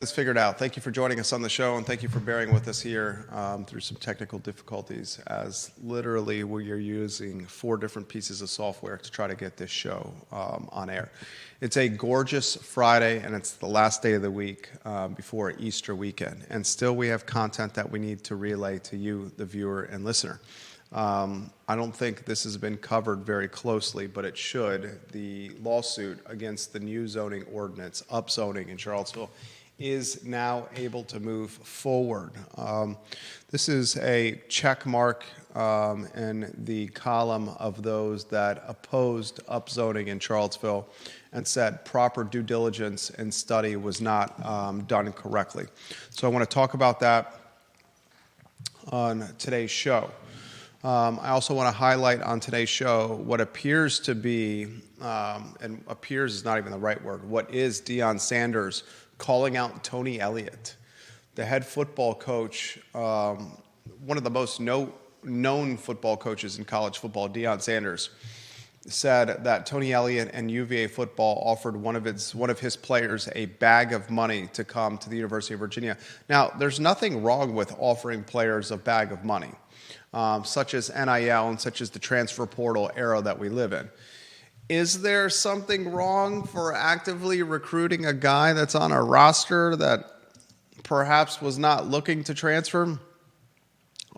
This figured out. Thank you for joining us on the show, and thank you for bearing with us here through some technical difficulties, as literally we are using 4 different pieces of software to try to get this show on air. It's a gorgeous Friday, and it's the last day of the week before Easter weekend, and still we have content that we need to relay to you, the viewer and listener. I don't think this has been covered very closely, but it should. The lawsuit against the new zoning ordinance, upzoning in Charlottesville, is now able to move forward. This is a check mark in the column of those that opposed upzoning in Charlottesville and said proper due diligence and study was not done correctly. So I want to talk about that on today's show. I also want to highlight on today's show what appears to be, and appears is not even the right word, what is Deion Sanders calling out Tony Elliott, the head football coach, one of the most known football coaches in college football, Deion Sanders, said that Tony Elliott and UVA football offered one of his players a bag of money to come to the University of Virginia. Now, there's nothing wrong with offering players a bag of money, such as NIL and such as the transfer portal era that we live in. Is there something wrong for actively recruiting a guy that's on a roster that perhaps was not looking to transfer?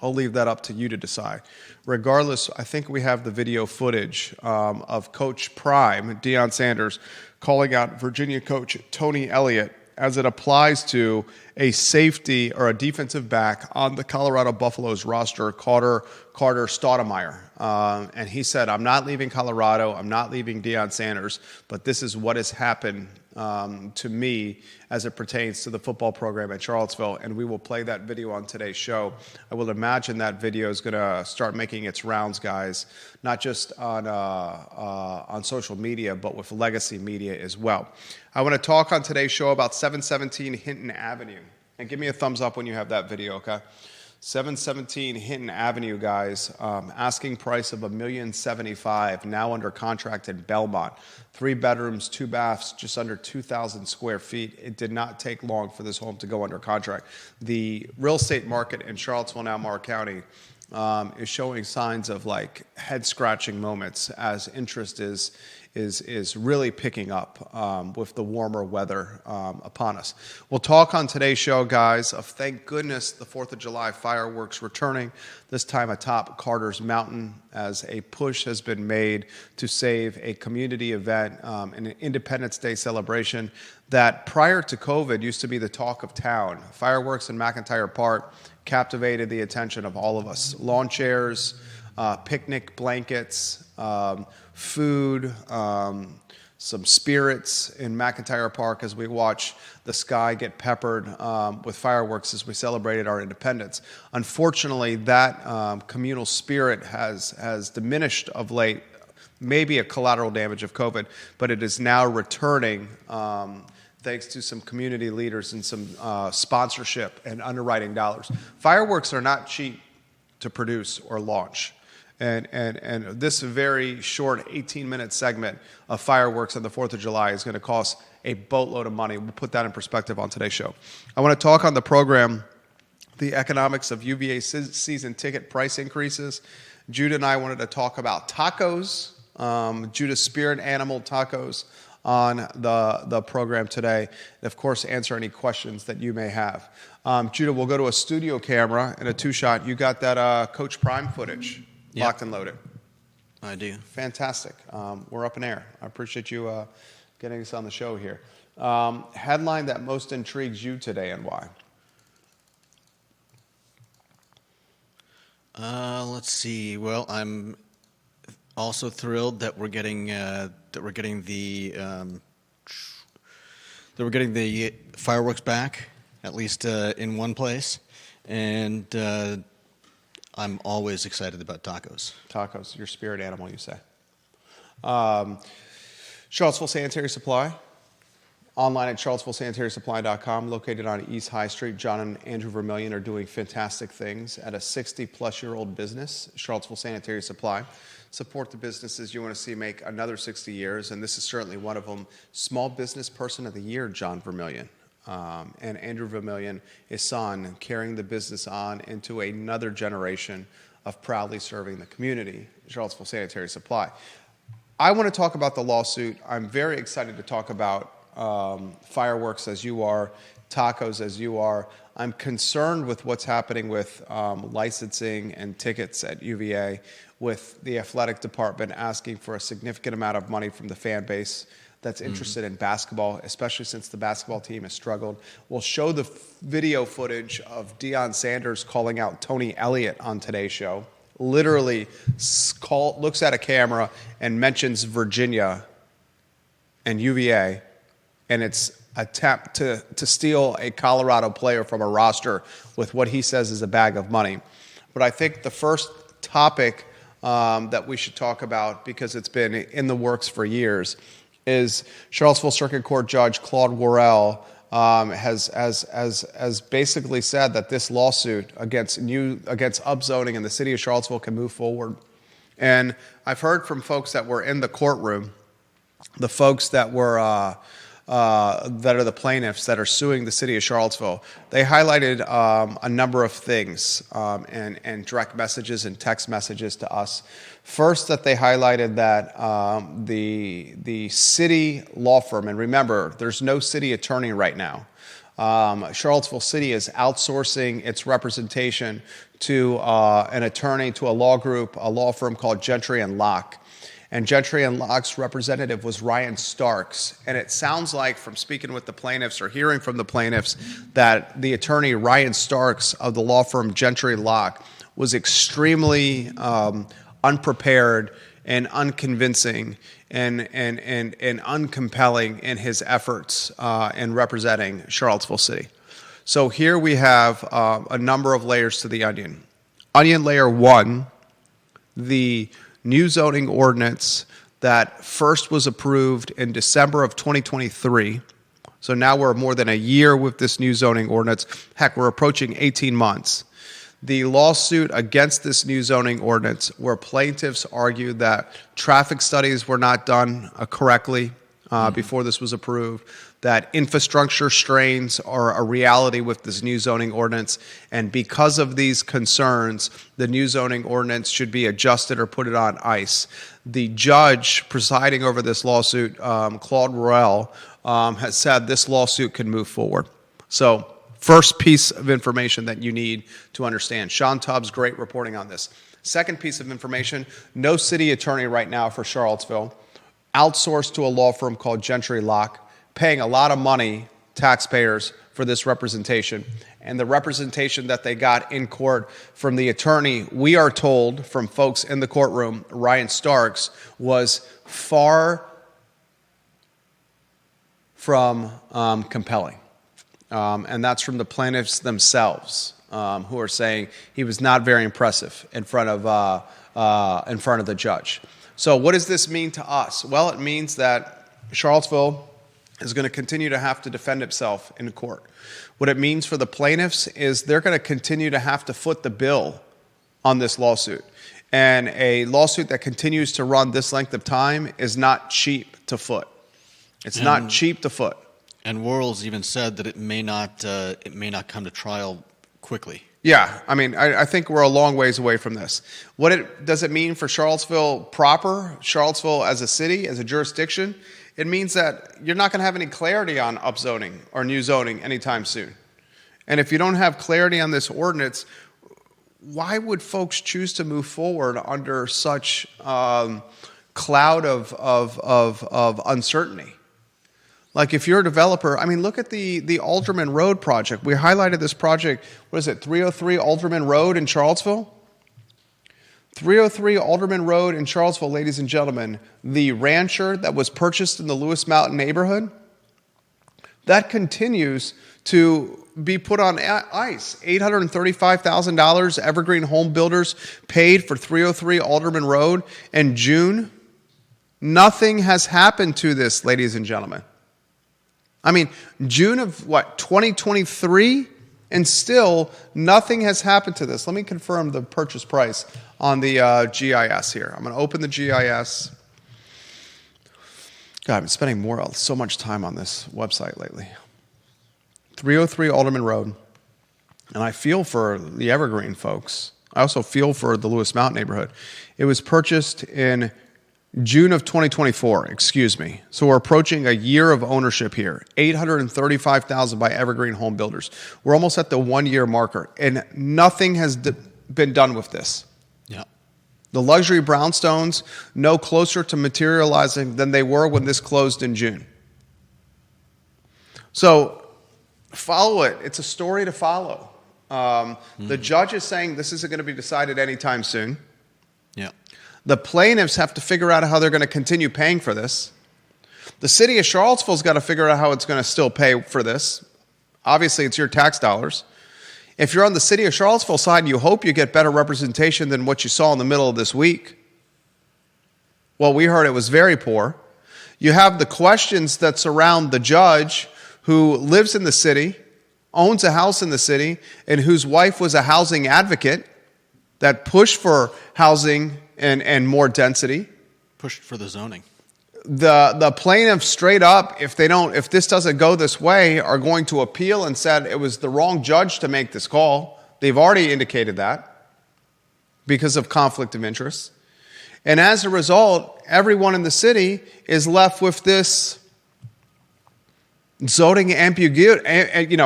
I'll leave that up to you to decide. Regardless, I think we have the video footage of Coach Prime, Deion Sanders, calling out Virginia coach Tony Elliott as it applies to a safety or a defensive back on the Colorado Buffaloes roster, Carter Stoudemire. And he said, I'm not leaving Colorado, I'm not leaving Deion Sanders, but this is what has happened to me as it pertains to the football program at Charlottesville, and we will play that video on today's show. I will imagine that video is going to start making its rounds, guys, not just on social media, but with legacy media as well. I want to talk on today's show about 717 Hinton Avenue, and give me a thumbs up when you have that video, okay? 717 Hinton Avenue, guys, asking price of $1,075,000, now under contract in Belmont. 3 bedrooms, 2 baths, just under 2,000 square feet. It did not take long for this home to go under contract. The real estate market in Charlottesville, now Mark County, is showing signs of like head-scratching moments as interest is really picking up with the warmer weather upon us. We'll talk on today's show, guys, of thank goodness the 4th of July fireworks returning, this time atop Carter's Mountain, as a push has been made to save a community event, an Independence Day celebration that prior to COVID used to be the talk of town. Fireworks in McIntyre Park captivated the attention of all of us. Lawn chairs, picnic blankets, food, some spirits in McIntyre Park as we watch the sky get peppered with fireworks as we celebrated our independence. Unfortunately, that communal spirit has diminished of late, maybe a collateral damage of COVID, but it is now returning thanks to some community leaders and some sponsorship and underwriting dollars. Fireworks are not cheap to produce or launch. And this very short 18-minute segment of fireworks on the 4th of July is going to cost a boatload of money. We'll put that in perspective on today's show. I want to talk on the program the economics of UVA season ticket price increases. Judah and I wanted to talk about tacos, Judah's spirit animal tacos, on the program today. And of course, answer any questions that you may have. Judah, we'll go to a studio camera and a 2-shot. You got that Coach Prime footage locked and loaded? I do. Fantastic. We're up in air. I appreciate you getting us on the show here. Headline that most intrigues you today and why? Let's see. Well, I'm also thrilled that we're getting the fireworks back, at least in one place, and I'm always excited about tacos. Tacos, your spirit animal, you say. Charlottesville Sanitary Supply, online at charlottesvillesanitarysupply.com, located on East High Street. John and Andrew Vermillion are doing fantastic things at a 60-plus-year-old business, Charlottesville Sanitary Supply. Support the businesses you want to see make another 60 years, and this is certainly one of them. Small Business Person of the Year, John Vermillion. and Andrew Vermillion, his son, carrying the business on into another generation of proudly serving the community, Charlottesville Sanitary Supply. I want to talk about the lawsuit. I'm very excited to talk about fireworks as you are, tacos as you are. I'm concerned with what's happening with licensing and tickets at UVA, with the athletic department asking for a significant amount of money from the fan base that's interested in basketball, especially since the basketball team has struggled. We'll show the video footage of Deion Sanders calling out Tony Elliott on today's show. Literally looks at a camera and mentions Virginia and UVA, and it's attempt to steal a Colorado player from a roster with what he says is a bag of money. But I think the first topic that we should talk about, because it's been in the works for years, is Charlottesville Circuit Court Judge Claude Worrell has basically said that this lawsuit against upzoning in the city of Charlottesville can move forward. And I've heard from folks that were in the courtroom, the folks that were that are the plaintiffs that are suing the city of Charlottesville. They highlighted a number of things and direct messages and text messages to us. First, that they highlighted that the city law firm, and remember, there's no city attorney right now. Charlottesville City is outsourcing its representation to an attorney, to a law group, a law firm called Gentry and Locke. And Gentry and Locke's representative was Ryan Starks. And it sounds like, from speaking with the plaintiffs or hearing from the plaintiffs, that the attorney Ryan Starks of the law firm Gentry and Locke was extremely unprepared and unconvincing and uncompelling in his efforts in representing Charlottesville City. So here we have a number of layers to the onion. Onion layer one, the new zoning ordinance that first was approved in December of 2023. So now we're more than a year with this new zoning ordinance. Heck, we're approaching 18 months. The lawsuit against this new zoning ordinance, where plaintiffs argued that traffic studies were not done correctly before this was approved, that infrastructure strains are a reality with this new zoning ordinance, and because of these concerns, the new zoning ordinance should be adjusted or put it on ice. The judge presiding over this lawsuit, Claude Worrell, has said this lawsuit can move forward. So, first piece of information that you need to understand. Sean Tubbs, great reporting on this. Second piece of information, no city attorney right now for Charlottesville, outsourced to a law firm called Gentry Locke, paying a lot of money, taxpayers, for this representation. And the representation that they got in court from the attorney, we are told from folks in the courtroom, Ryan Starks, was far from compelling. And that's from the plaintiffs themselves, who are saying he was not very impressive in front of the judge. So what does this mean to us? Well, it means that Charlottesville is going to continue to have to defend itself in court. What it means for the plaintiffs is they're going to continue to have to foot the bill on this lawsuit. And a lawsuit that continues to run this length of time is not cheap to foot. It's not cheap to foot. And Worrell's even said that it may not come to trial quickly. Yeah, I mean, I think we're a long ways away from this. Does it mean for Charlottesville proper, Charlottesville as a city, as a jurisdiction? It means that you're not going to have any clarity on upzoning or new zoning anytime soon. And if you don't have clarity on this ordinance, why would folks choose to move forward under such cloud of uncertainty? Like, if you're a developer, I mean, look at the Alderman Road project. We highlighted this project, 303 Alderman Road in Charlottesville? 303 Alderman Road in Charlottesville, ladies and gentlemen, the rancher that was purchased in the Lewis Mountain neighborhood, that continues to be put on ice. $835,000 Evergreen Home Builders paid for 303 Alderman Road in June. Nothing has happened to this, ladies and gentlemen. I mean, June of 2023, and still nothing has happened to this. Let me confirm the purchase price on the GIS here. I'm going to open the GIS. God, I've been spending so much time on this website lately. 303 Alderman Road, and I feel for the Evergreen folks. I also feel for the Lewis Mount neighborhood. It was purchased in June of 2024, excuse me. So we're approaching a year of ownership here. $835,000 by Evergreen Home Builders. We're almost at the 1-year marker, and nothing has been done with this. Yeah. The luxury brownstones no closer to materializing than they were when this closed in June. So follow it. It's a story to follow. The judge is saying this isn't going to be decided anytime soon. Yeah. The plaintiffs have to figure out how they're going to continue paying for this. The city of Charlottesville's got to figure out how it's going to still pay for this. Obviously, it's your tax dollars. If you're on the city of Charlottesville side, you hope you get better representation than what you saw in the middle of this week. Well, we heard it was very poor. You have the questions that surround the judge who lives in the city, owns a house in the city, and whose wife was a housing advocate that pushed for housing and more density. Pushed for the zoning. The plaintiffs straight up, if this doesn't go this way, are going to appeal and said it was the wrong judge to make this call. They've already indicated that because of conflict of interest. And as a result, everyone in the city is left with this zoning ambiguity,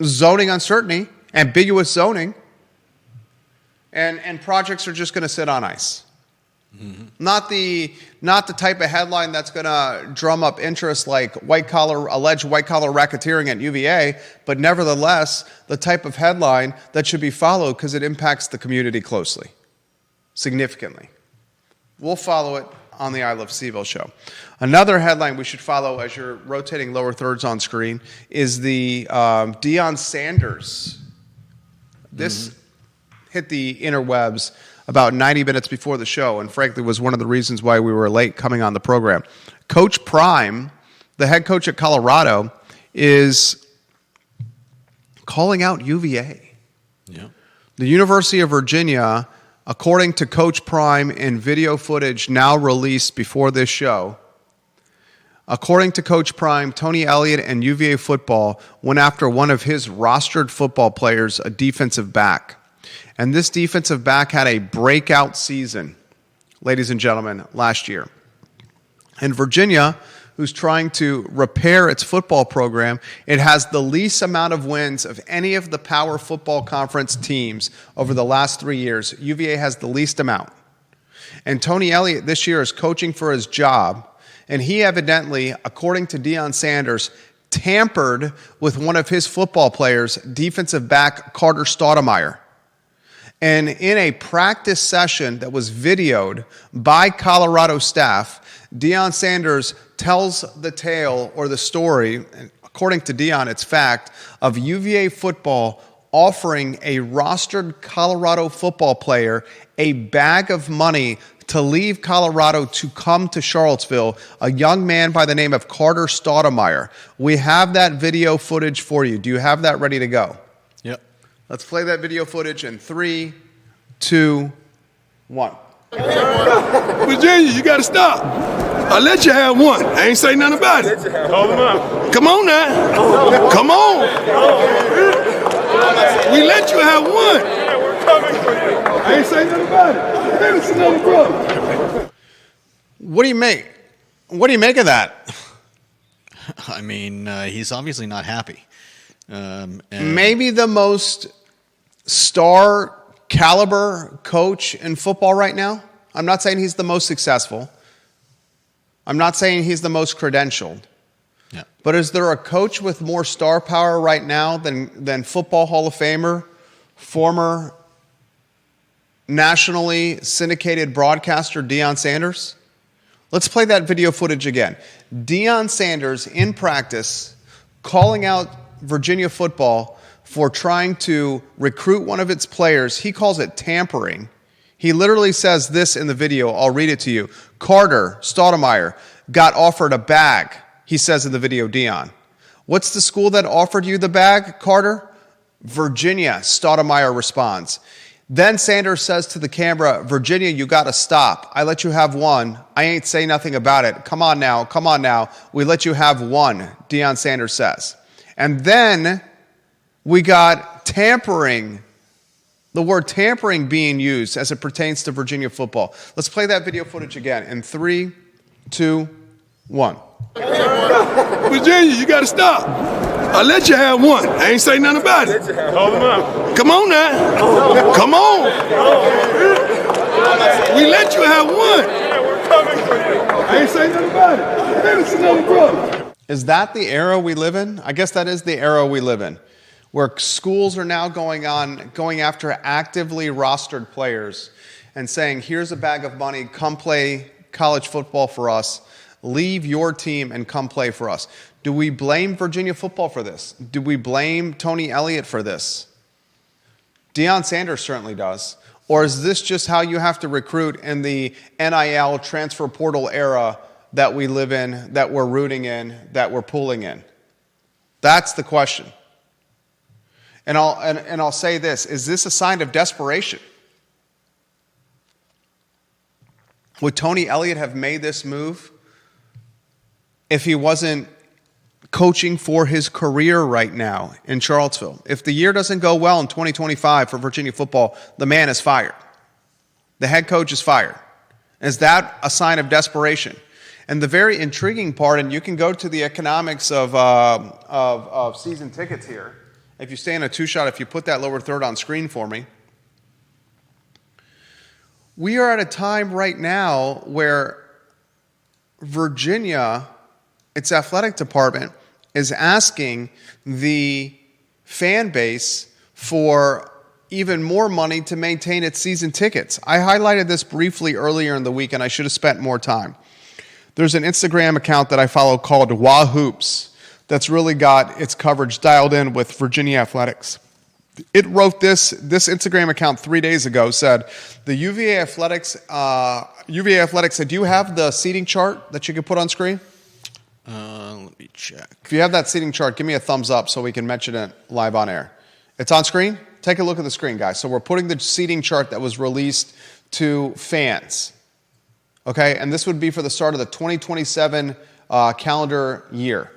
zoning uncertainty, ambiguous zoning, and projects are just going to sit on ice. Mm-hmm. Not the type of headline that's going to drum up interest like alleged white collar racketeering at UVA, but nevertheless the type of headline that should be followed because it impacts the community closely, significantly. We'll follow it on the I Love CVille show. Another headline we should follow as you're rotating lower thirds on screen is the Deion Sanders. This hit the interwebs about 90 minutes before the show, and frankly was one of the reasons why we were late coming on the program. Coach Prime, the head coach at Colorado, is calling out UVA. Yeah. The University of Virginia, according to Coach Prime in video footage now released before this show, according to Coach Prime, Tony Elliott and UVA football went after one of his rostered football players, a defensive back. And this defensive back had a breakout season, ladies and gentlemen, last year. And Virginia, who's trying to repair its football program, it has the least amount of wins of any of the Power Football Conference teams over the last 3 years. UVA has the least amount. And Tony Elliott this year is coaching for his job, and he evidently, according to Deion Sanders, tampered with one of his football players, defensive back Carter Stoudemire. And in a practice session that was videoed by Colorado staff, Deion Sanders tells the tale or the story, according to Deion, it's fact, of UVA football offering a rostered Colorado football player a bag of money to leave Colorado to come to Charlottesville, a young man by the name of Carter Stoudemire. We have that video footage for you. Do you have that ready to go? Yep. Let's play that video footage in 3, 2, 1. Virginia, you gotta stop. I let you have one. I ain't say nothing about it. Hold him up. Come on now. Come on. We let you have one. Yeah, we're coming for you. I ain't say nothing about it. Hey, it's another brother. What do you make? What do you make of that? I mean, he's obviously not happy. And Maybe the most star caliber coach in football right now. I'm not saying he's the most successful. I'm not saying he's the most credentialed. Yeah. But is there a coach with more star power right now than Football Hall of Famer, former nationally syndicated broadcaster Deion Sanders? Let's play that video footage again. Deion Sanders in practice calling out Virginia football for trying to recruit one of its players. He calls it tampering. He literally says this in the video. I'll read it to you. Carter Stoudemire got offered a bag, he says in the video, Deion. What's the school that offered you the bag, Carter? Virginia, Stoudemire responds. Then Sanders says to the camera, Virginia, you got to stop. I let you have one. I ain't say nothing about it. Come on now. Come on now. We let you have one, Deion Sanders says. And then we got tampering, the word tampering being used as it pertains to Virginia football. Let's play that video footage again in 3, 2, 1. Virginia, you got to stop. I let you have one. I ain't say nothing about it. Hold him up. Come on now. Come on. We let you have one. Yeah, we're coming for you. I ain't say nothing about it. Hey, it's another brother. Is that the era we live in? I guess that is the era we live in, where schools are now going after actively rostered players and saying, here's a bag of money, come play college football for us, leave your team and come play for us. Do we blame Virginia football for this? Do we blame Tony Elliott for this? Deion Sanders certainly does. Or is this just how you have to recruit in the NIL transfer portal era that we live in, that we're rooting in, that we're pulling in? That's the question. And I'll say this, is this a sign of desperation? Would Tony Elliott have made this move if he wasn't coaching for his career right now in Charlottesville? If the year doesn't go well in 2025 for Virginia football, the man is fired. The head coach is fired. Is that a sign of desperation? And the very intriguing part, and you can go to the economics of season tickets here. If you stay in a two-shot, if you put that lower third on screen for me. We are at a time right now where Virginia, its athletic department, is asking the fan base for even more money to maintain its season tickets. I highlighted this briefly earlier in the week, and I should have spent more time. There's an Instagram account that I follow called Wahoops that's really got its coverage dialed in with Virginia athletics. It wrote this Instagram account 3 days ago, said, the UVA Athletics said, do you have the seating chart that you can put on screen? Let me check. If you have that seating chart, give me a thumbs up so we can mention it live on air. It's on screen? Take a look at the screen, guys. So we're putting the seating chart that was released to fans. Okay? And this would be for the start of the 2027 calendar year.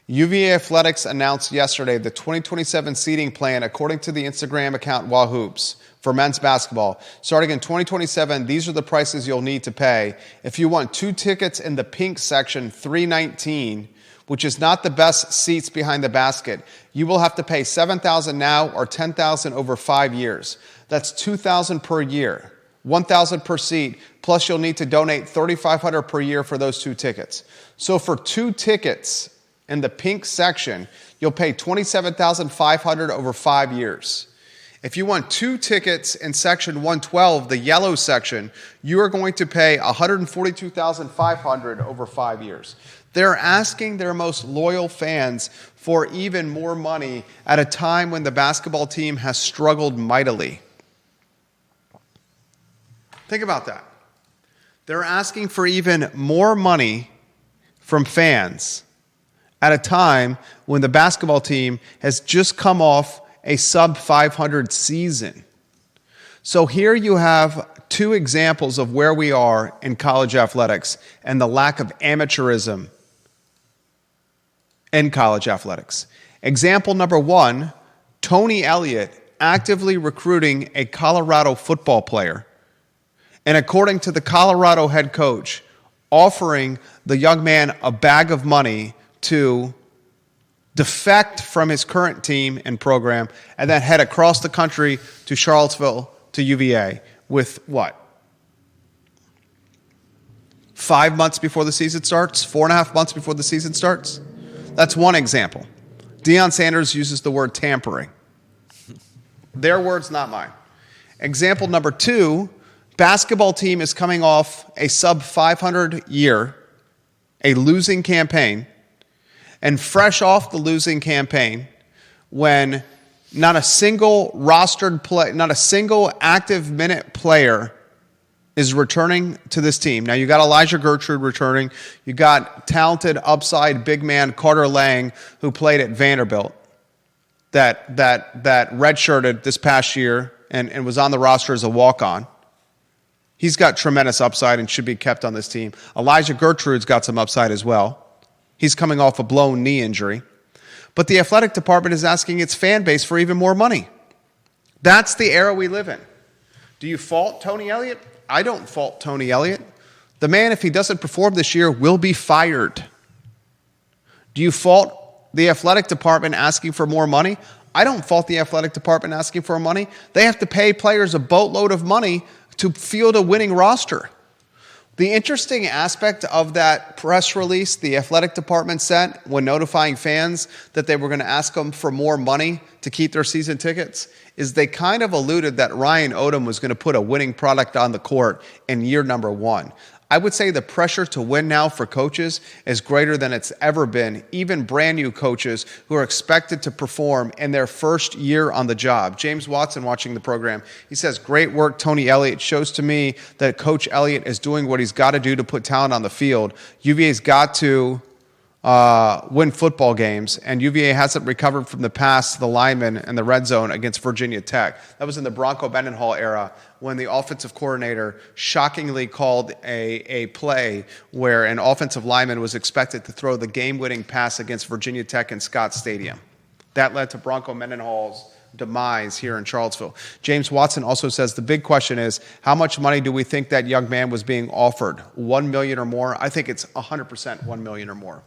UVA Athletics announced yesterday the 2027 seating plan according to the Instagram account Wahoops for men's basketball. Starting in 2027, these are the prices you'll need to pay. If you want 2 tickets in the pink section, $319, which is not the best seats behind the basket, you will have to pay $7,000 now or $10,000 over 5 years. That's $2,000 per year, $1,000 per seat, plus you'll need to donate $3,500 per year for those 2 tickets. So for 2 tickets in the pink section, you'll pay $27,500 over 5 years. If you want 2 tickets in section 112, the yellow section, you are going to pay $142,500 over 5 years. They're asking their most loyal fans for even more money at a time when the basketball team has struggled mightily. Think about that. They're asking for even more money from fans at a time when the basketball team has just come off a sub-500 season. So here you have 2 examples of where we are in college athletics and the lack of amateurism in college athletics. Example number 1, Tony Elliott actively recruiting a Colorado football player, and according to the Colorado head coach, offering the young man a bag of money to defect from his current team and program and then head across the country to Charlottesville to UVA with what? 5 months before the season starts? 4.5 months before the season starts? That's one example. Deion Sanders uses the word tampering. Their words, not mine. Example number 2, basketball team is coming off a sub-500 year, a losing campaign, and fresh off the losing campaign, when not a single rostered play, not a single active minute player is returning to this team. Now you got Elijah Gertrude returning. You got talented upside big man Carter Lang, who played at Vanderbilt, that redshirted this past year and was on the roster as a walk-on. He's got tremendous upside and should be kept on this team. Elijah Gertrude's got some upside as well. He's coming off a blown knee injury. But the athletic department is asking its fan base for even more money. That's the era we live in. Do you fault Tony Elliott? I don't fault Tony Elliott. The man, if he doesn't perform this year, will be fired. Do you fault the athletic department asking for more money? I don't fault the athletic department asking for money. They have to pay players a boatload of money to field a winning roster. The interesting aspect of that press release the athletic department sent when notifying fans that they were going to ask them for more money to keep their season tickets is they kind of alluded that Ryan Odom was going to put a winning product on the court in year number 1. I would say the pressure to win now for coaches is greater than it's ever been, even brand new coaches who are expected to perform in their first year on the job. James Watson, watching the program, he says, great work, Tony Elliott. Shows to me that Coach Elliott is doing what he's got to do to put talent on the field. UVA's got to win football games, and UVA hasn't recovered from the pass to the lineman in the red zone against Virginia Tech. That was in the Bronco Mendenhall era when the offensive coordinator shockingly called a play where an offensive lineman was expected to throw the game-winning pass against Virginia Tech in Scott Stadium. That led to Bronco Mendenhall's demise here in Charlottesville. James Watson also says the big question is, how much money do we think that young man was being offered? $1 million or more? I think it's 100% $1 million or more.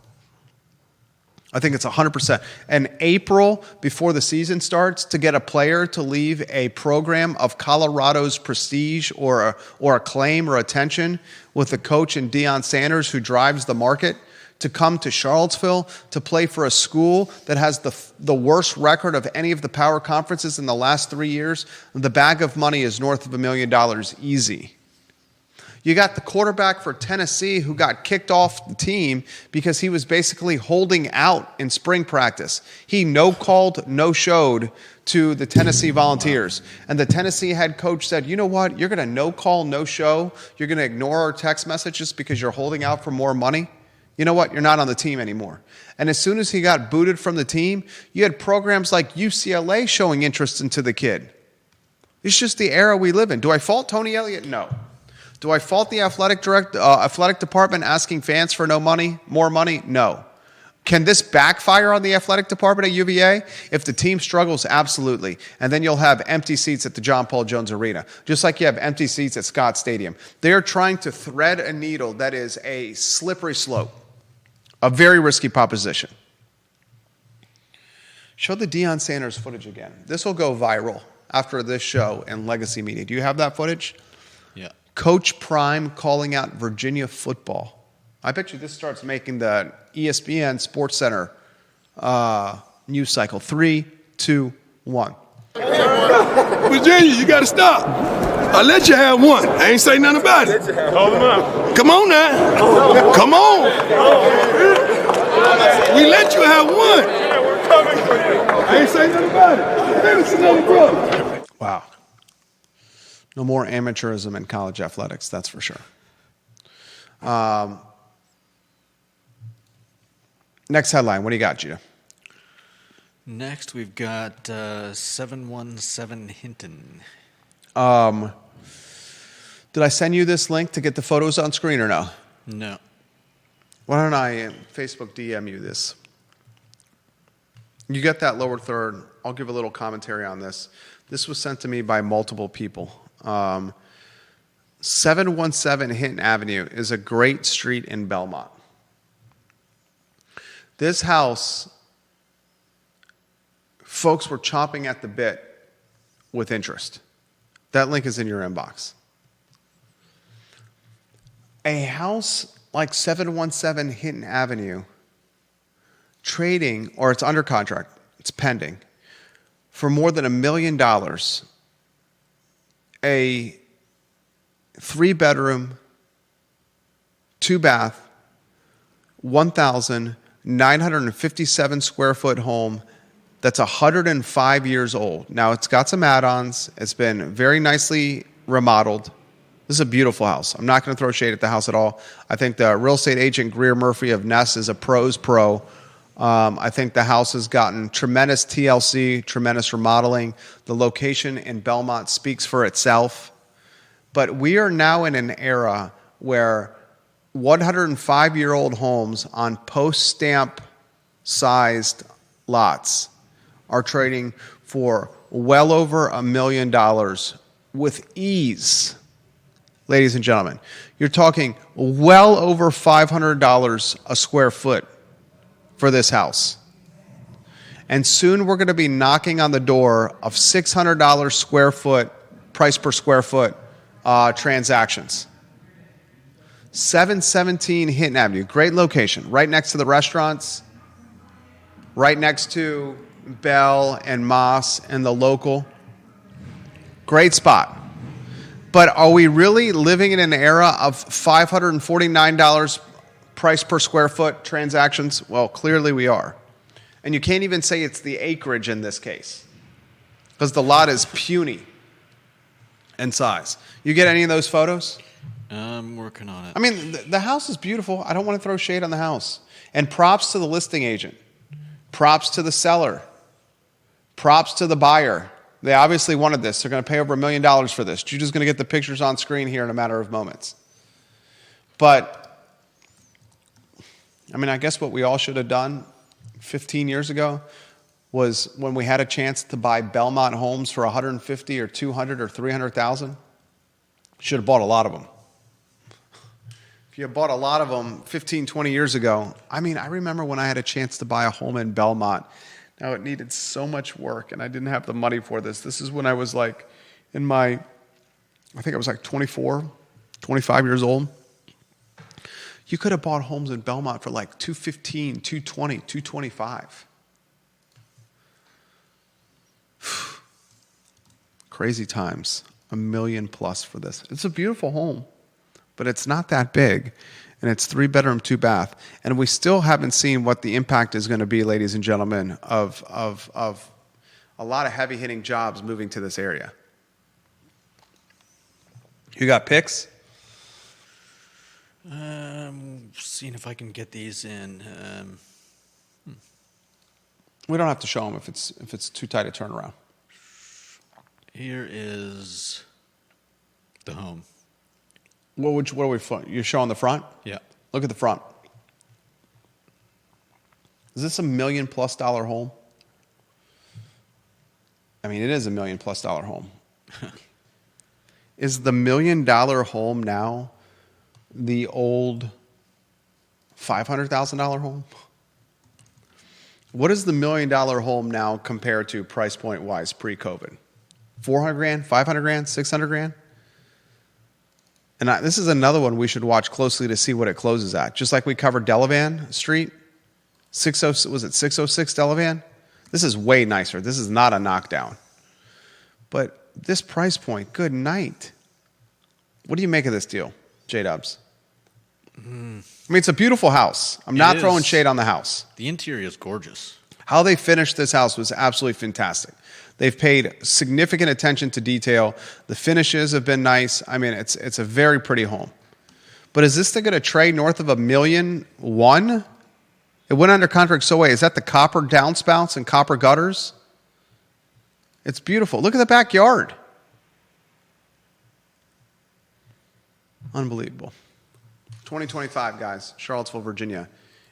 I think it's 100%. And April, before the season starts, to get a player to leave a program of Colorado's prestige or acclaim or attention with a coach in Deion Sanders who drives the market, to come to Charlottesville to play for a school that has the worst record of any of the power conferences in the last 3 years, the bag of money is north of $1 million easy. You got the quarterback for Tennessee who got kicked off the team because he was basically holding out in spring practice. He no-called, no-showed to the Tennessee Volunteers. And the Tennessee head coach said, you know what, you're going to no-call, no-show, you're going to ignore our text messages because you're holding out for more money? You know what, you're not on the team anymore. And as soon as he got booted from the team, you had programs like UCLA showing interest into the kid. It's just the era we live in. Do I fault Tony Elliott? No. Do I fault the athletic department asking fans for more money? No. Can this backfire on the athletic department at UVA? If the team struggles, absolutely. And then you'll have empty seats at the John Paul Jones Arena, just like you have empty seats at Scott Stadium. They are trying to thread a needle that is a slippery slope, a very risky proposition. Show the Deion Sanders footage again. This will go viral after this show and Legacy Media. Do you have that footage? Yeah. Coach Prime calling out Virginia football. I bet you this starts making the ESPN Sports Center news cycle. 3, 2, 1. Virginia, you got to stop. I let you have one. I ain't say nothing about it. Hold him up. Come on now. Come on. We let you have one. Yeah, we're coming for you. I ain't say nothing about it. Hey, it's another brother. Wow. No more amateurism in college athletics, that's for sure. Next headline, what do you got, Gita? Next, we've got 717 Hinton. Did I send you this link to get the photos on screen or no? No. Why don't I Facebook DM you this? You get that lower third. I'll give a little commentary on this. This was sent to me by multiple people. 717 Hinton Avenue is a great street in Belmont. This house, folks were chomping at the bit with interest. That link is in your inbox. A house like 717 Hinton Avenue trading, or it's under contract, it's pending, for more than $1 million, a 3-bedroom, 2-bath, 1,957 square foot home that's 105 years old. Now, it's got some add-ons. It's been very nicely remodeled. This is a beautiful house. I'm not going to throw shade at the house at all. I think the real estate agent Greer Murphy of Ness is a pro's pro. I think the house has gotten tremendous TLC, tremendous remodeling. The location in Belmont speaks for itself. But we are now in an era where 105-year-old homes on post-stamp sized lots are trading for well over $1 million with ease. Ladies and gentlemen, you're talking well over $500 a square foot for this house. And soon we're going to be knocking on the door of $600 square foot, price per square foot transactions. 717 Hinton Avenue, great location, right next to the restaurants, right next to Bell and Moss and the local. Great spot. But are we really living in an era of $549 price per square foot transactions? Well, clearly we are. And you can't even say it's the acreage in this case, because the lot is puny in size. You get any of those photos? I'm working on it. I mean, the house is beautiful. I don't want to throw shade on the house. And props to the listing agent. Props to the seller. Props to the buyer. They obviously wanted this. They're going to pay over $1 million for this. Juda's going to get the pictures on screen here in a matter of moments. But, I mean, I guess what we all should have done 15 years ago was when we had a chance to buy Belmont homes for $150 or $200 or $300,000, should have bought a lot of them. If you had bought a lot of them 15, 20 years ago, I mean, I remember when I had a chance to buy a home in Belmont. Now, it needed so much work, and I didn't have the money for this. This is when I was like in my, I think I was like 24, 25 years old. You could have bought homes in Belmont for like $215, $220, $225. Crazy times. $1 million plus for this. It's a beautiful home, but it's not that big. And it's 3-bedroom, 2-bath. And we still haven't seen what the impact is going to be, ladies and gentlemen, of a lot of heavy-hitting jobs moving to this area. You got pics? Seeing if I can get these in. We don't have to show them if it's too tight a turnaround. Here is the home. What are we? You're showing the front? Yeah. Look at the front. Is this $1 million+ home? I mean, it is $1 million+ home. Is the $1 million home now the old $500,000 home? What is the $1 million home now compared to price point wise pre-COVID? $400,000, $500,000, $600,000? And this is another one we should watch closely to see what it closes at. Just like we covered Delavan Street, was it 606 Delavan? This is way nicer. This is not a knockdown. But this price point, good night. What do you make of this deal, J-Dubs? I mean, it's a beautiful house. I'm not throwing shade on the house. The interior is gorgeous. How they finished this house was absolutely fantastic. They've paid significant attention to detail. The finishes have been nice. I mean, it's a very pretty home. But is this thing going to trade north of $1.1 million? It went under contract. So wait, is that the copper downspouts and copper gutters? It's beautiful. Look at the backyard. Unbelievable. 2025, guys, Charlottesville, Virginia,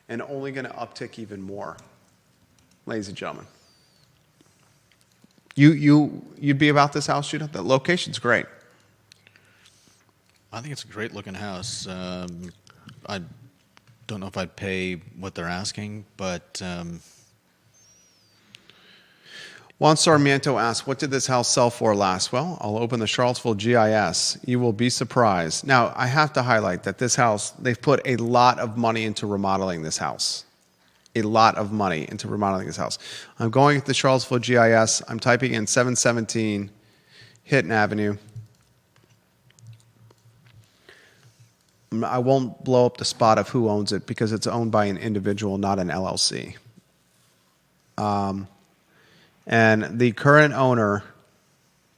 and only going to uptick even more, ladies and gentlemen. You'd be about this house, Judah? The location's great. I think it's a great looking house. I don't know if I'd pay what they're asking, but Juan Sarmiento asks, what did this house sell for last? Well, I'll open the Charlottesville GIS. You will be surprised. Now, I have to highlight that this house, they've put a lot of money into remodeling this house. A lot of money into remodeling this house. I'm going to the Charlottesville GIS. I'm typing in 717 Hinton Avenue. I won't blow up the spot of who owns it because it's owned by an individual, not an LLC. And the current owner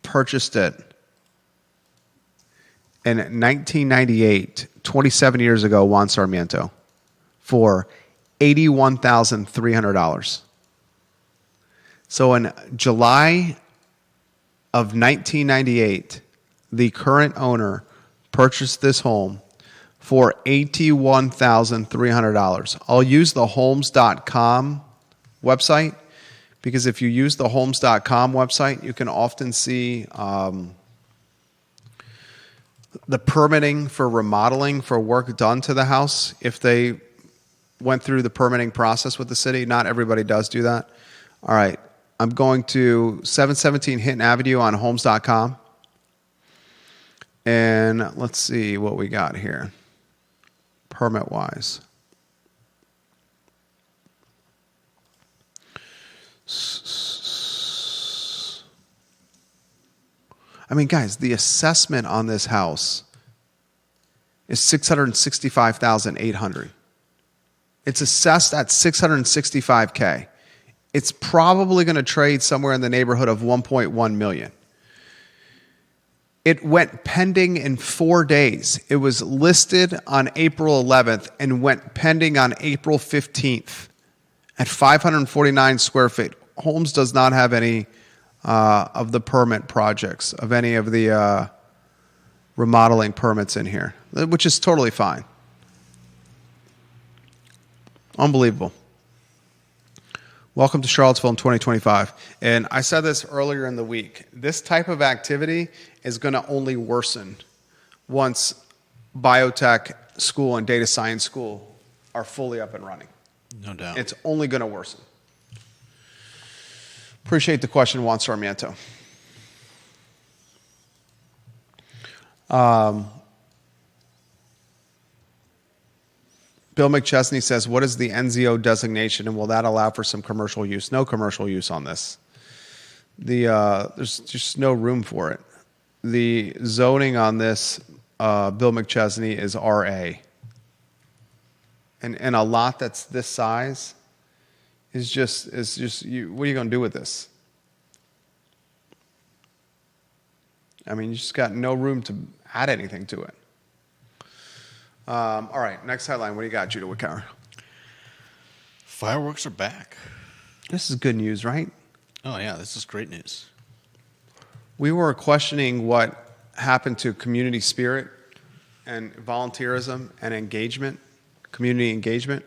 purchased it in 1998, 27 years ago, Juan Sarmiento, for $81,300. So in July of 1998, the current owner purchased this home for $81,300. I'll use the homes.com website because if you use the homes.com website, you can often see the permitting for remodeling for work done to the house if they went through the permitting process with the city. Not everybody does do that. All right. I'm going to 717 Hinton Avenue on homes.com. And let's see what we got here, permit-wise. I mean, guys, the assessment on this house is $665,800. It's assessed at $665K. It's probably going to trade somewhere in the neighborhood of $1.1 million. It went pending in 4 days. It was listed on April 11th and went pending on April 15th at 549 square feet. Holmes does not have any of the permit projects, of any of the remodeling permits in here, which is totally fine. Unbelievable. Welcome to Charlottesville in 2025. And I said this earlier in the week. This type of activity is going to only worsen once biotech school and data science school are fully up and running. No doubt. It's only going to worsen. Appreciate the question, Juan Sarmiento. Bill McChesney says, what is the NZO designation and will that allow for some commercial use? No commercial use on this. There's just no room for it. The zoning on this, Bill McChesney, is RA. And a lot that's this size is just you, what are you going to do with this? I mean, you just got no room to add anything to it. All right, next headline. What do you got, Judah Wickauer? Fireworks are back. This is good news, right? Oh, yeah, this is great news. We were questioning what happened to community spirit and volunteerism and engagement, community engagement.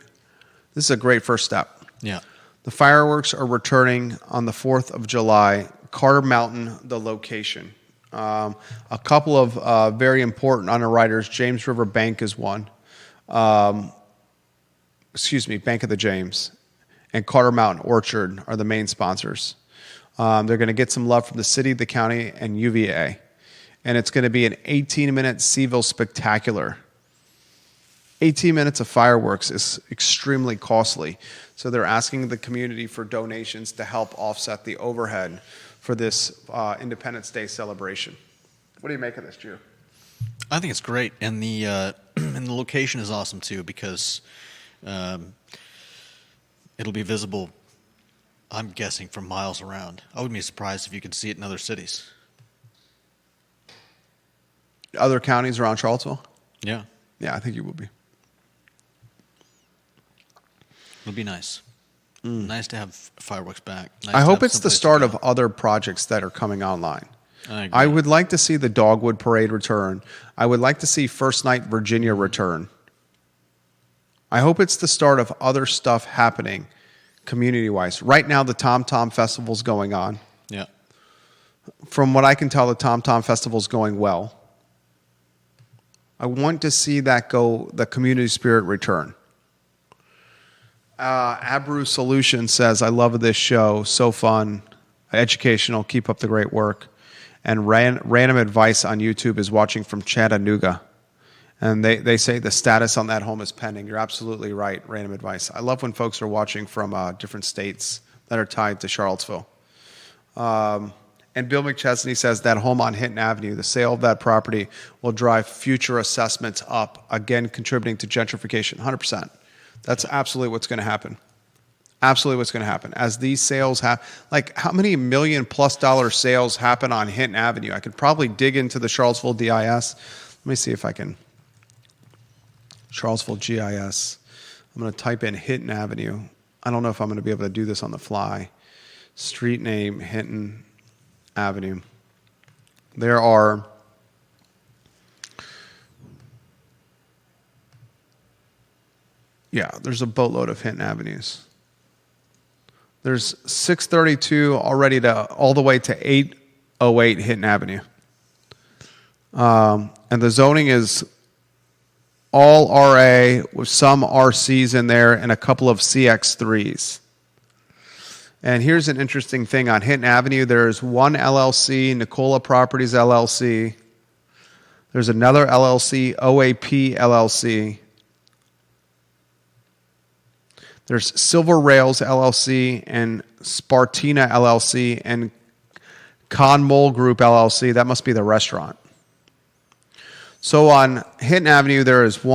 This is a great first step. Yeah. The fireworks are returning on the 4th of July. Carter Mountain, the location. A couple of very important underwriters. James River Bank is one. Bank of the James. And Carter Mountain Orchard are the main sponsors. They're going to get some love from the city, the county, and UVA. And it's going to be an 18-minute CVille spectacular. 18 minutes of fireworks is extremely costly. So they're asking the community for donations to help offset the overhead for this Independence Day celebration. What do you make of this, Drew? I think it's great, and the and the location is awesome too because it'll be visible. I'm guessing for miles around. I wouldn't be surprised if you could see it in other cities. Other counties around Charlottesville? Yeah, Yeah, I think you will be. it'll be nice. Nice to have fireworks back. Nice I to hope have it's the someplace to start go. of other projects that are coming online. I agree. I would like to see the Dogwood Parade return. I would like to see First Night Virginia return. I hope it's the start of other stuff happening community-wise. Right now, the Tom Tom Festival's going on. Yeah. From what I can tell, the Tom Tom Festival's going well. I want to see that go, the community spirit return. Abru Solutions says, I love this show. So fun, educational. Keep up the great work. And Random Advice on YouTube is watching from Chattanooga. And they say the status on that home is pending. You're absolutely right, Random Advice. I love when folks are watching from different states that are tied to Charlottesville. And Bill McChesney says that home on Hinton Avenue, the sale of that property will drive future assessments up, again, contributing to gentrification, 100%. That's absolutely what's going to happen. Absolutely what's going to happen. As these sales happen, like how many $1 million+ sales happen on Hinton Avenue? I could probably dig into the Charlottesville DIS. Let me see if I can. Charlottesville GIS. I'm going to type in Hinton Avenue. I don't know if I'm going to be able to do this on the fly. Street name, Hinton Avenue. There are there's a boatload of Hinton Avenues. There's 632 already all the way to 808 Hinton Avenue. And the zoning is all RA with some RCs in there and a couple of CX3s. And here's an interesting thing on Hinton Avenue. There's one LLC, Nicola Properties LLC. There's another LLC, OAP LLC. There's Silver Rails LLC and Spartina LLC and Conmol Group LLC. That must be the restaurant. So on Hinton Avenue, there is 5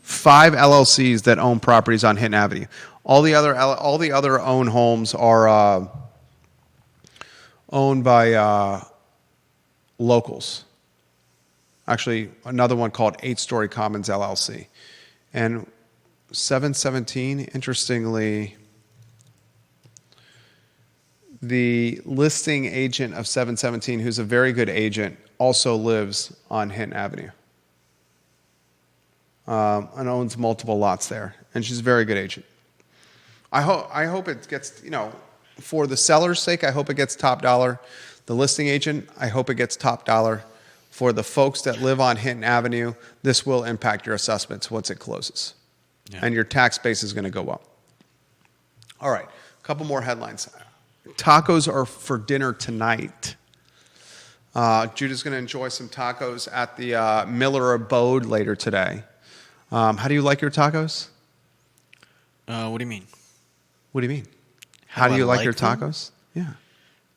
LLCs that own properties on Hinton Avenue. All the other owned homes are owned by locals. Actually, another one called 8-Story Commons LLC. And 717, interestingly, the listing agent of 717, who's a very good agent, also lives on Hinton Avenue and owns multiple lots there. And she's a very good agent. I hope it gets, for the seller's sake, I hope it gets top dollar. The listing agent, I hope it gets top dollar. For the folks that live on Hinton Avenue, this will impact your assessments once it closes. Yeah. And your tax base is going to go up. All right, a couple more headlines. Tacos are for dinner tonight. Judah's going to enjoy some tacos at the Miller Abode later today. How do you like your tacos? What do you mean? What do you mean? How do you like your tacos? Yeah.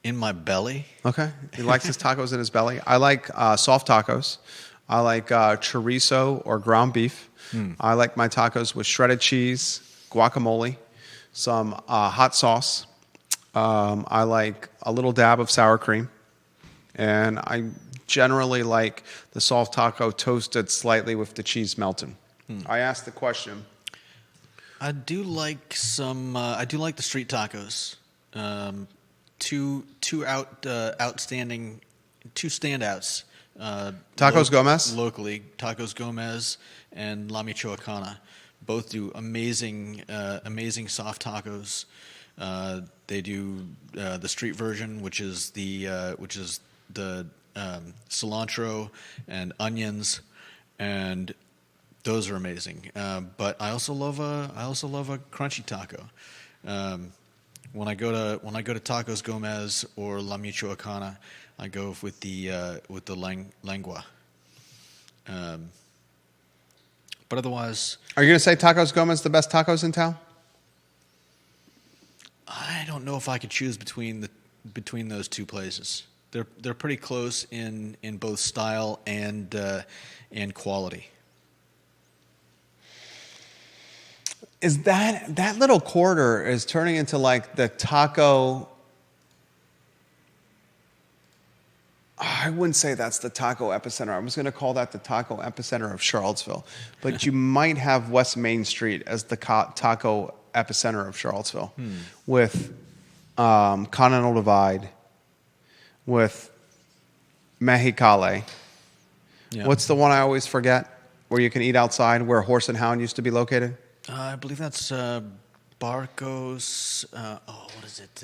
In my belly. Okay. He likes his tacos in his belly. I like soft tacos. I like chorizo or ground beef. I like my tacos with shredded cheese, guacamole, some hot sauce. I like a little dab of sour cream. And I generally like the soft taco toasted slightly with the cheese melted. I asked the question. I do like the street tacos. Two standouts. Tacos Gomez? Locally, Tacos Gomez and La Michoacana. Both do amazing soft tacos. They do the street version, which is the cilantro and onions, and those are amazing. But I also love a crunchy taco. When I go to Tacos Gomez or La Michoacana, I go with the lengua. But otherwise, are you going to say Tacos Gomez the best tacos in town? I don't know if I could choose between those two places. They're pretty close in both style and quality. Is that little corridor is turning into like the taco? I wouldn't say that's the taco epicenter. I was going to call that the taco epicenter of Charlottesville. But you might have West Main Street as the taco epicenter of Charlottesville with Continental Divide, with Mexicali. Yeah. What's the one I always forget where you can eat outside where Horse and Hound used to be located? I believe that's Barcos. What is it?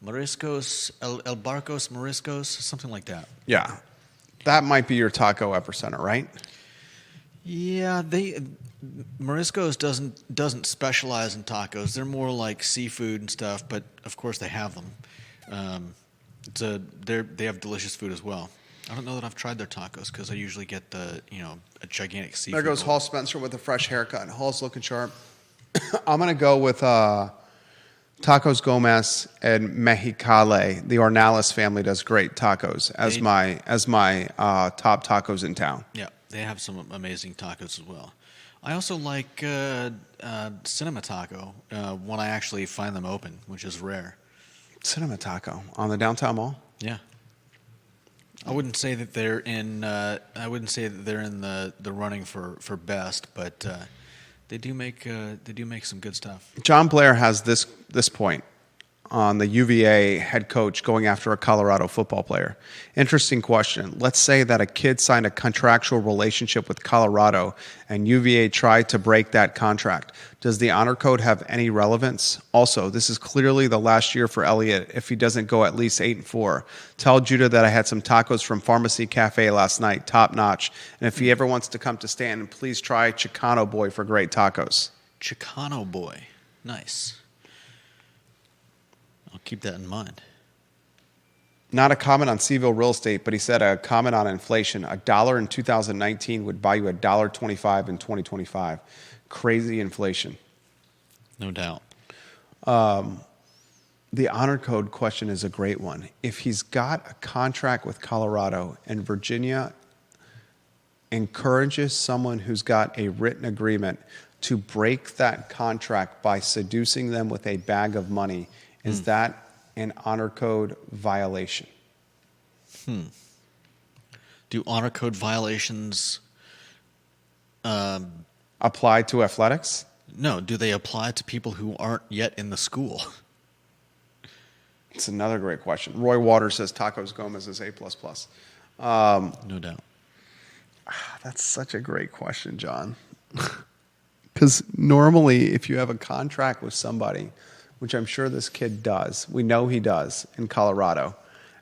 Mariscos, El Barcos Mariscos, something like that. Yeah, that might be your taco epicenter, right? Yeah, Mariscos doesn't specialize in tacos. They're more like seafood and stuff, but of course they have them. They have delicious food as well. I don't know that I've tried their tacos because I usually get a gigantic seafood. There goes Hall Spencer with a fresh haircut. Hall's looking sharp. I'm going to go with Tacos Gomez and Mexicali. The Ornelas family does great tacos as my top tacos in town. Yeah, they have some amazing tacos as well. I also like Cinema Taco when I actually find them open, which is rare. Cinema Taco on the downtown mall? Yeah. I wouldn't say that they're in. I wouldn't say that they're in the running for best, but they do make some good stuff. John Blair has this point on the UVA head coach going after a Colorado football player. Interesting question. Let's say that a kid signed a contractual relationship with Colorado and UVA tried to break that contract. Does the honor code have any relevance? Also, this is clearly the last year for Elliott if he doesn't go at least 8-4. Tell Judah that I had some tacos from Pharmacy Cafe last night, top notch. And if he ever wants to come to Stanton, please try Chicano Boy for great tacos. Chicano Boy, nice. I'll keep that in mind. Not a comment on CVille real estate, but he said a comment on inflation. $1 in 2019 would buy you $1.25 in 2025. Crazy inflation. No doubt. The honor code question is a great one. If he's got a contract with Colorado and Virginia encourages someone who's got a written agreement to break that contract by seducing them with a bag of money, is that an honor code violation? Do honor code violations apply to athletics? No. Do they apply to people who aren't yet in the school? It's another great question. Roy Waters says Tacos Gomez is A++. No doubt. That's such a great question, John. Because normally, if you have a contract with somebody, which I'm sure this kid does, we know he does in Colorado,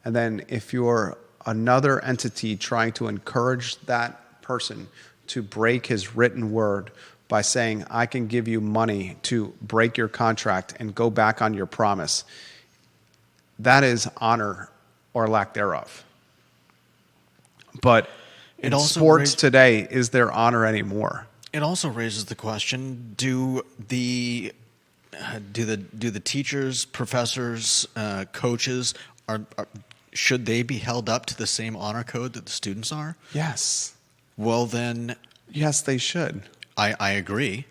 and then if you're another entity trying to encourage that person to break his written word by saying, I can give you money to break your contract and go back on your promise, that is honor or lack thereof. But in sports today, is there honor anymore? It also raises the question: do the teachers, professors, coaches should they be held up to the same honor code that the students are? Yes. Well, then, yes, they should. I agree,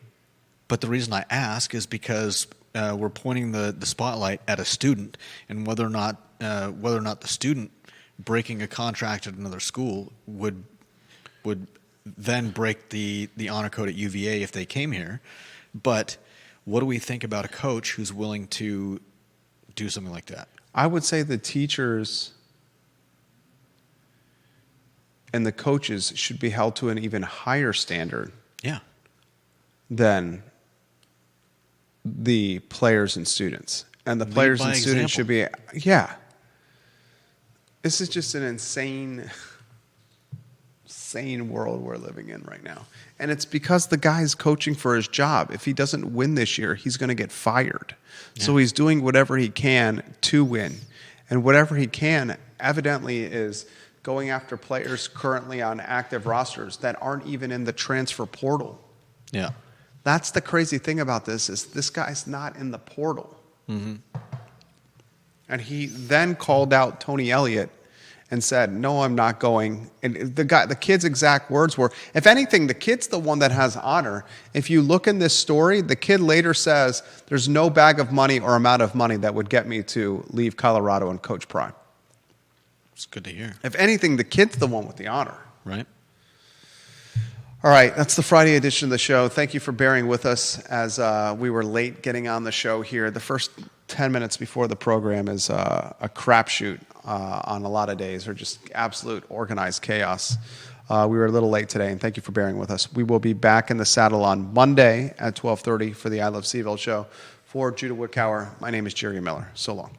but the reason I ask is because we're pointing the spotlight at a student, and whether or not the student breaking a contract at another school would then break the honor code at UVA if they came here. But what do we think about a coach who's willing to do something like that? I would say the teachers and the coaches should be held to an even higher standard than the players and students. And the players and students should be, This is just an insane world we're living in right now. And it's because the guy's coaching for his job. If he doesn't win this year, he's going to get fired. Yeah. So he's doing whatever he can to win. And whatever he can, evidently, is going after players currently on active rosters that aren't even in the transfer portal. Yeah. That's the crazy thing about this, is this guy's not in the portal. Mm-hmm. And he then called out Tony Elliott and said, no, I'm not going. And the kid's exact words were, if anything, the kid's the one that has honor. If you look in this story, the kid later says, there's no bag of money or amount of money that would get me to leave Colorado and coach Prime. It's good to hear. If anything, the kid's the one with the honor. Right. All right, that's the Friday edition of the show. Thank you for bearing with us as we were late getting on the show here. The first 10 minutes before the program is a crapshoot on a lot of days, or just absolute organized chaos. We were a little late today, and thank you for bearing with us. We will be back in the saddle on Monday at 12:30 for the I Love CVille show. For Judah Wickower, my name is Jerry Miller. So long.